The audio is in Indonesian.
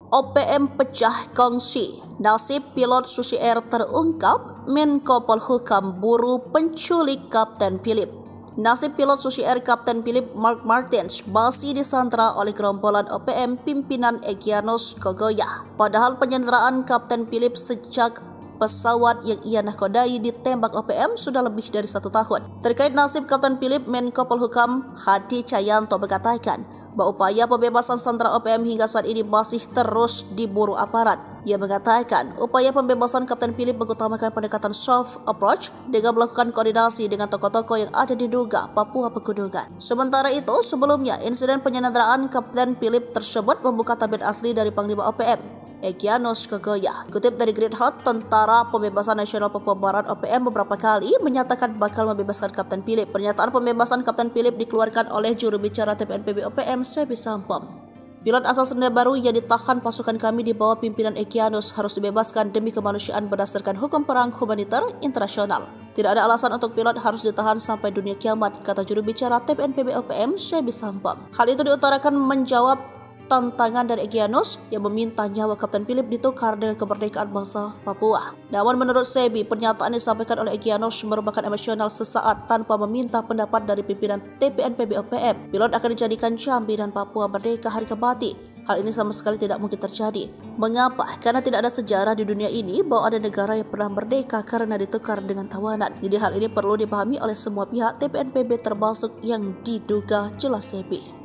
OPM pecah kongsi, nasib pilot Susi Air terungkap, Menko Polhukam buru penculik Kapten Philip. Nasib pilot Susi Air Kapten Philip Mark Martins masih disandra oleh gerombolan OPM pimpinan Egyanus Kogoya. Padahal penyanderaan Kapten Philip sejak pesawat yang ia nahkodai ditembak OPM sudah lebih dari 1 tahun. Terkait nasib Kapten Philip, Menko Polhukam Hadi Cahyanto mengatakan bahwa upaya pembebasan sandera OPM hingga saat ini masih terus diburu aparat. Ia mengatakan upaya pembebasan Kapten Philip mengutamakan pendekatan soft approach dengan melakukan koordinasi dengan tokoh-tokoh yang ada di Duga, Papua Pegunungan. Sementara itu, sebelumnya insiden penyanderaan Kapten Philip tersebut membuka tabir asli dari Panglima OPM Egyanus Kogoya. Kutip dari Great Hot, Tentara Pembebasan Nasional Papua Barat OPM beberapa kali menyatakan bakal membebaskan Kapten Philip. Pernyataan pembebasan Kapten Philip dikeluarkan oleh juru bicara TPNPB OPM Sebi Sampom. Pilot asal Selandia Baru yang ditahan pasukan kami di bawah pimpinan Egyanus harus dibebaskan demi kemanusiaan berdasarkan hukum perang humaniter internasional. Tidak ada alasan untuk pilot harus ditahan sampai dunia kiamat, kata juru bicara TPNPB OPM Sebi Sampom. Hal itu diutarakan menjawab tantangan dari Egyanus yang meminta nyawa Kapten Philip ditukar dengan kemerdekaan bangsa Papua. Namun menurut Sebi, pernyataan yang disampaikan oleh Egyanus merupakan emosional sesaat tanpa meminta pendapat dari pimpinan TPNPB OPM. Pilot akan dijadikan Jambi dan Papua merdeka harga mati. Hal ini sama sekali tidak mungkin terjadi. Mengapa? Karena tidak ada sejarah di dunia ini bahwa ada negara yang pernah merdeka karena ditukar dengan tawanan. Jadi hal ini perlu dipahami oleh semua pihak TPNPB termasuk yang diduga, jelas Sebi.